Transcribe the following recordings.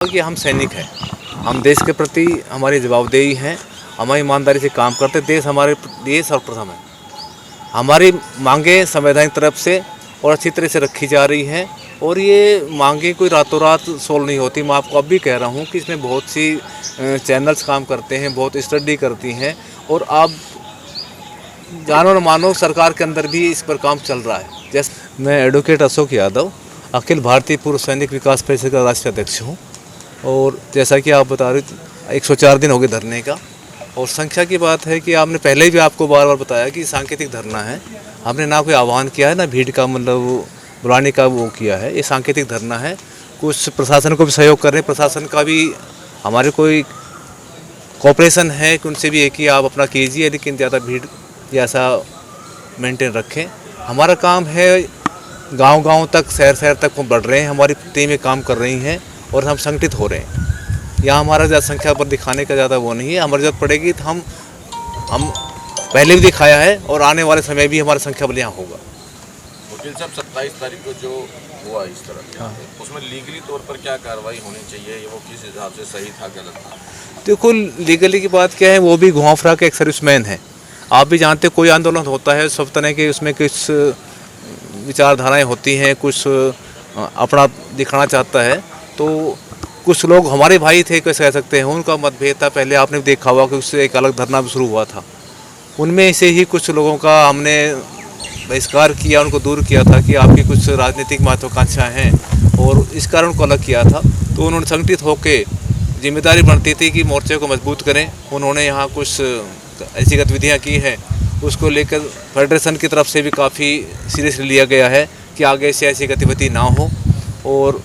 कि हम सैनिक हैं, हम देश के प्रति हमारी जवाबदेही है, हम ईमानदारी से काम करते, देश हमारे लिए सर्वप्रथम है। हमारी मांगें संवैधानिक तरफ से और अच्छी तरह से रखी जा रही हैं और ये मांगें कोई रातों रात सोल्व नहीं होती। मैं आपको अब भी कह रहा हूँ कि इसमें बहुत सी चैनल्स काम करते हैं, बहुत स्टडी करती हैं और आप जानो न मानो सरकार के अंदर भी इस पर काम चल रहा है। जैसे मैं एडवोकेट अशोक यादव अखिल भारतीय पूर्व सैनिक विकास परिषद का राष्ट्रीय अध्यक्ष हूँ और जैसा कि आप बता रहे 104 दिन हो गए धरने का। और संख्या की बात है कि आपने पहले भी आपको बार बार बताया कि सांकेतिक धरना है, हमने ना कोई आह्वान किया है ना भीड़ का मतलब बुलाने का वो किया है, ये सांकेतिक धरना है। कुछ प्रशासन को भी सहयोग कर रहे हैं, प्रशासन का भी हमारे कोई कोऑपरेशन है कि उनसे भी एक ही आप अपना कीजिए, लेकिन ज़्यादा भीड़ जैसा मेंटेन रखें। हमारा काम है गांव-गांव तक शहर तक बढ़ रहे हैं, हमारी टीमें काम कर रही हैं और हम संगठित हो रहे हैं। यहाँ हमारा ज़्यादा संख्या पर दिखाने का ज़्यादा वो नहीं है, हमारी जरूरत पड़ेगी तो हम पहले भी दिखाया है और आने वाले समय भी हमारा संख्या बल यहाँ होगा। वकील साहब 27 तारीख को जो हुआ इस तरह उसमें लीगली तौर पर क्या कार्रवाई होनी चाहिए, वो किस हिसाब से सही था गलत था? देखो लीगली की बात क्या है, वो भी घुमा फिरा के एक सर्विसमैन है। आप भी जानते हो कोई आंदोलन होता है सब तरह के उसमें कुछ विचारधाराएँ होती हैं, कुछ अपना दिखाना चाहता है। तो कुछ लोग हमारे भाई थे कैसे कह सकते हैं, उनका मतभेद था। पहले आपने देखा हुआ कि उससे एक अलग धरना भी शुरू हुआ था, उनमें से ही कुछ लोगों का हमने बहिष्कार किया, उनको दूर किया था कि आपकी कुछ राजनीतिक महत्वाकांक्षाएं हैं और इस कारण उनको अलग किया था। तो उन्होंने संगठित होकर जिम्मेदारी बनती थी कि मोर्चे को मजबूत करें। उन्होंने यहाँ कुछ ऐसी गतिविधियाँ की हैं, उसको लेकर फेडरेशन की तरफ से भी काफ़ी सीरियसली लिया गया है कि आगे से ऐसी गतिविधि ना हो और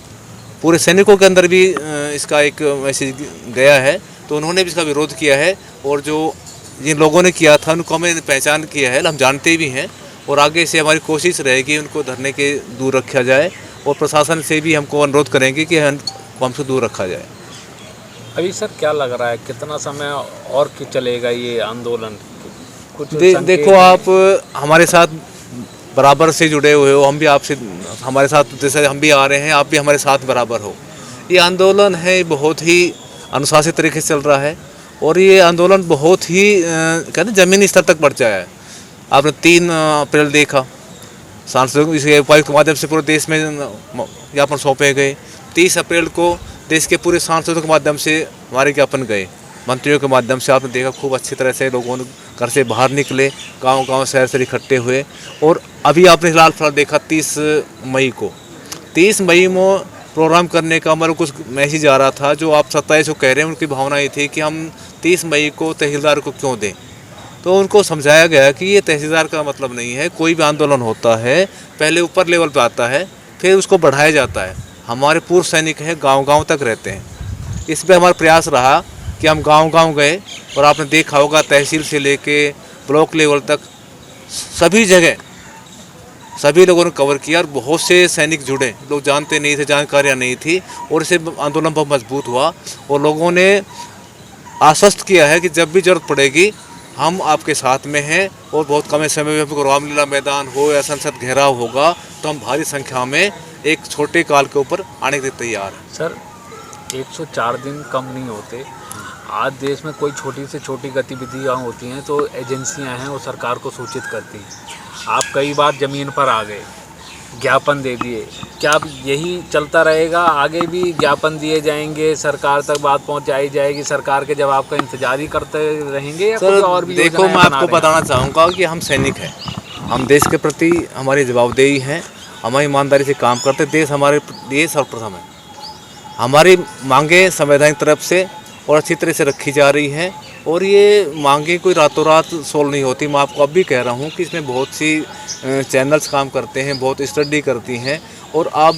पूरे सैनिकों के अंदर भी इसका एक मैसेज गया है। तो उन्होंने भी इसका विरोध किया है और जो जिन लोगों ने किया था उनको हमने पहचान किया है, हम जानते भी हैं और आगे से हमारी कोशिश रहेगी उनको धरने के दूर रखा जाए और प्रशासन से भी हमको अनुरोध करेंगे कि हमसे दूर रखा जाए। अभी सर क्या लग रहा है कितना समय और चलेगा ये आंदोलन? कुछ देखो आप हमारे साथ बराबर से जुड़े हुए हो, हम भी आपसे हमारे साथ जैसे हम भी आ रहे हैं, आप भी हमारे साथ बराबर हो। ये आंदोलन है बहुत ही अनुशासित तरीके से चल रहा है और ये आंदोलन बहुत ही कहते हैं ज़मीनी स्तर तक बढ़ जाया है। आपने 3 अप्रैल देखा, सांसदों इसके उपायुक्त के माध्यम से पूरे देश में ज्ञापन सौंपे गए। 30 अप्रैल को देश के पूरे सांसदों के माध्यम से हमारे ज्ञापन गए, मंत्रियों के माध्यम से आपने देखा खूब अच्छी तरह से लोगों ने घर से बाहर निकले, गांव-गांव शहर से इकट्ठे हुए। और अभी आपने फिलहाल देखा 30 मई में प्रोग्राम करने का हमारा कुछ मैसेज आ रहा था। जो आप 27 को कह रहे हैं उनकी भावना ये थी कि हम 30 मई को तहसीलदार को क्यों दें। तो उनको समझाया गया कि ये तहसीलदार का मतलब नहीं है, कोई भी आंदोलन होता है पहले ऊपर लेवल पे आता है फिर उसको बढ़ाया जाता है। हमारे पूर्व सैनिक हैं गाँव-गाँव तक रहते हैं, इस पर हमारा प्रयास रहा कि हम गांव-गांव गए और आपने देखा होगा तहसील से लेके ब्लॉक लेवल तक सभी जगह सभी लोगों ने कवर किया और बहुत से सैनिक जुड़े। लोग जानते नहीं थे, जानकारियां नहीं थी और इससे आंदोलन बहुत मजबूत हुआ और लोगों ने आश्वस्त किया है कि जब भी जरूरत पड़ेगी हम आपके साथ में हैं और बहुत कम समय में रामलीला मैदान हो या संसद घेराव होगा तो हम भारी संख्या में एक छोटे काल के ऊपर आने के लिए तैयार हैं। सर 104 दिन कम नहीं होते। आज देश में कोई छोटी से छोटी गतिविधियाँ होती हैं तो एजेंसियां हैं वो सरकार को सूचित करती हैं। आप कई बार ज़मीन पर आ गए, ज्ञापन दे दिए, क्या अब यही चलता रहेगा? आगे भी ज्ञापन दिए जाएंगे, सरकार तक बात पहुंचाई जाएगी, सरकार के जवाब का इंतजार ही करते रहेंगे या कुछ और भी? देखो मैं आपको बताना चाहूँगा कि हम सैनिक हैं, हम देश के प्रति हमारी जवाबदेही है, हम ईमानदारी से काम करते, देश हमारे लिए सर्वप्रथम है। हमारी मांगें संवैधानिक तरफ से और अच्छी तरह से रखी जा रही हैं और ये मांगें कोई रातों रात सोल्व नहीं होती। मैं आपको अब भी कह रहा हूँ कि इसमें बहुत सी चैनल्स काम करते हैं, बहुत स्टडी करती हैं और आप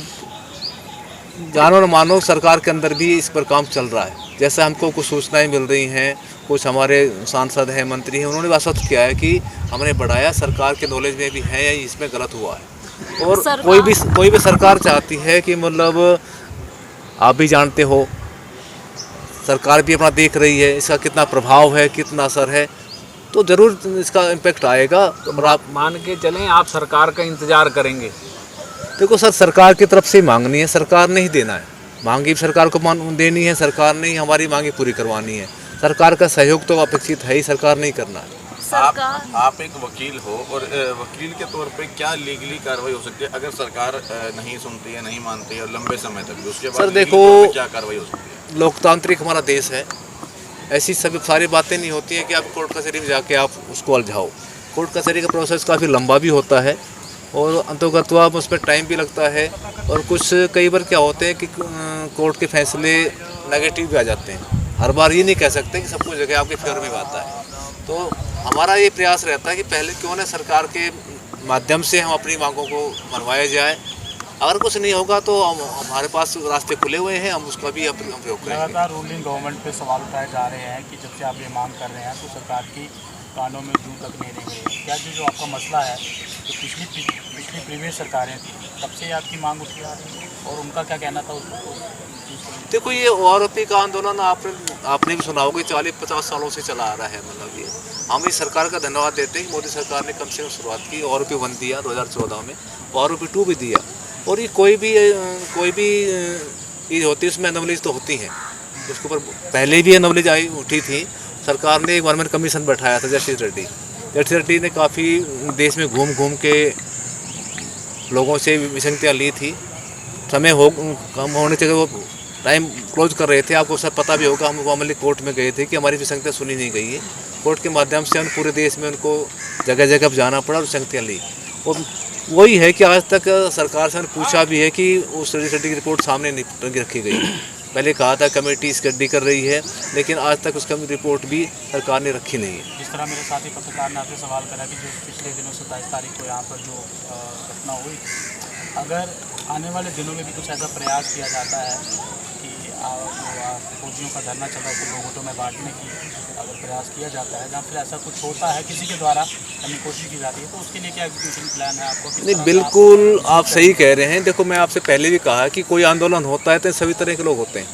जानो न मानो सरकार के अंदर भी इस पर काम चल रहा है। जैसे हमको कुछ सूचनाएं मिल रही हैं, कुछ हमारे सांसद हैं, मंत्री हैं, उन्होंने आश्वस्त किया है कि हमने बढ़ाया, सरकार के नॉलेज में भी है या इसमें गलत हुआ है। और कोई भी सरकार चाहती है कि मतलब आप भी जानते हो सरकार भी अपना देख रही है इसका कितना प्रभाव है, कितना असर है, तो ज़रूर इसका इम्पैक्ट आएगा। तो आप मान के चलें आप सरकार का इंतज़ार करेंगे? देखो सर, सरकार की तरफ से मांगनी है, सरकार ने ही देना है। मांगी भी सरकार को देनी है, सरकार ने ही हमारी मांगी पूरी करवानी है। सरकार का सहयोग तो अपेक्षित है ही, सरकार नहीं करना है। आप एक वकील हो और वकील के तौर पे क्या लीगली कार्रवाई हो सकती है अगर सरकार नहीं सुनती है, नहीं मानती है और लंबे समय तक भी, उसके बाद सर लीगली देखो, तौर पे क्या कार्रवाई हो सकती है? लोकतांत्रिक हमारा देश है, ऐसी सभी सारी बातें नहीं होती हैं कि आप कोर्ट कचहरी में जाके आप उसको उलझाओ। कोर्ट कचहरी का प्रोसेस काफ़ी लंबा भी होता है और अंतोगत्वा उस पर टाइम भी लगता है, और कुछ कई बार क्या होते हैं कि कोर्ट के फैसले नेगेटिव भी आ जाते हैं। हर बार ये नहीं कह सकते कि सब कुछ जगह आपके फेवर में आता है। तो हमारा ये प्रयास रहता है कि पहले क्यों ना सरकार के माध्यम से हम अपनी मांगों को मनवाया जाए। अगर कुछ नहीं होगा तो हमारे पास रास्ते खुले हुए हैं, हम उसका भी हम प्रयोग करेंगे। लगातार रूलिंग गवर्नमेंट पे सवाल उठाए जा रहे हैं कि जब से आप ये मांग कर रहे हैं तो सरकार की कानों में जूं तक नहीं रह गई। क्या जो आपका मसला है, जो पिछली प्रीवियस सरकारें थी तब से आपकी मांग उठी आ रही है और उनका क्या कहना था उसको? देखो, ये ओआरओपी का आंदोलन आपने भी सुना होगा, 40-50 सालों से चला आ रहा है। मतलब ये हम इस सरकार का धन्यवाद देते हैं कि मोदी सरकार ने कम से कम शुरुआत की। ओआरओपी 1 दिया 2014 में, ओआरओपी 2 भी दिया। और ये कोई भी चीज़ होती है उसमें एनोमलीज तो होती हैं, उसके ऊपर पहले भी एनोमलीज आई उठी थी। सरकार ने एक गवर्नमेंट कमीशन बैठाया था, जस्टिस रेड्डी ने काफ़ी देश में घूम के लोगों से विसंगतियाँ ली थी। समय कम होने से वो टाइम क्लोज कर रहे थे। आपको सब पता भी होगा, हम मामले कोर्ट में गए थे कि हमारी विसंगतियाँ सुनी नहीं गई है। कोर्ट के माध्यम से हम पूरे देश में उनको जगह जगह जाना पड़ा और विसंगतियाँ ली। और वही है कि आज तक सरकार से पूछा भी है कि उस रेड्डी की रिपोर्ट सामने नहीं रखी गई। पहले कहा था कमेटी स्टडी कर रही है, लेकिन आज तक उसका रिपोर्ट भी सरकार ने रखी नहीं है। जिस तरह मेरे साथी पत्रकार ने आपसे सवाल करा कि जो पिछले दिनों 27 तारीख को यहाँ पर जो घटना हुई, अगर आने वाले दिनों में भी कुछ ऐसा प्रयास किया जाता है कि फौजियों का धरना चल रहा है तो लोगों में बांटने की अगर प्रयास किया जाता है, जहाँ फिर ऐसा कुछ होता है किसी के द्वारा करने की कोशिश की जाती है, तो उसके लिए क्या एग्जीक्यूशन प्लान है आपको? नहीं, बिल्कुल आप सही कह रहे हैं। देखो, मैं आपसे पहले भी कहा कि कोई आंदोलन होता है तो सभी तरह के लोग होते हैं।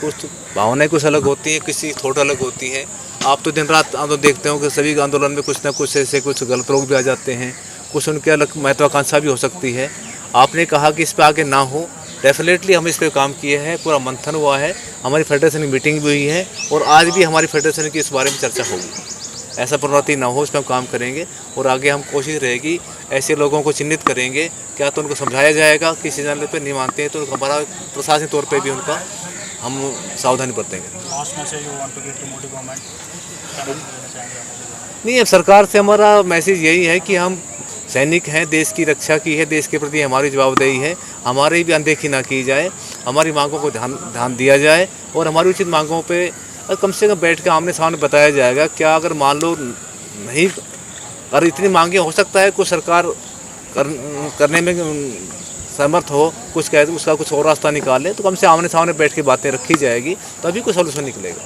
कुछ भावनाएं कुछ अलग होती हैं, किसी थोड़ा अलग होती हैं। आप तो दिन रात आंदोलन देखते हो कि सभी आंदोलन में कुछ ना कुछ ऐसे कुछ गलत लोग भी आ जाते हैं, कुछ उनके अलग महत्वाकांक्षा भी हो सकती है। आपने कहा कि इस पर आगे ना हो, डेफिनेटली हम इस पर काम किए हैं, पूरा मंथन हुआ है, हमारी फेडरेशन की मीटिंग भी हुई है और आज भी हमारी फेडरेशन की इस बारे में चर्चा होगी। ऐसा प्रवृत्ति ना हो, इस पर हम काम करेंगे और आगे हम कोशिश रहेगी ऐसे लोगों को चिन्हित करेंगे। क्या तो उनको समझाया जाएगा कि किसी जानने पर नहीं मानते हैं तो हमारा प्रशासनिक तौर पर भी उनका हम सावधानी बरतेंगे। नहीं, अब सरकार से हमारा मैसेज यही है कि हम सैनिक हैं, देश की रक्षा की है, देश के प्रति हमारी जवाबदेही है, हमारी भी अनदेखी ना की जाए, हमारी मांगों को ध्यान दिया जाए और हमारी उचित मांगों पे कम से कम बैठ के आमने सामने बताया जाएगा। क्या अगर मान लो नहीं, अगर इतनी मांगे हो सकता है कुछ सरकार करने में समर्थ हो, कुछ कह उसका कुछ और रास्ता निकाले, तो कम से आमने सामने बैठ के बातें रखी जाएगी, तभी कुछ सोल्यूशन निकलेगा।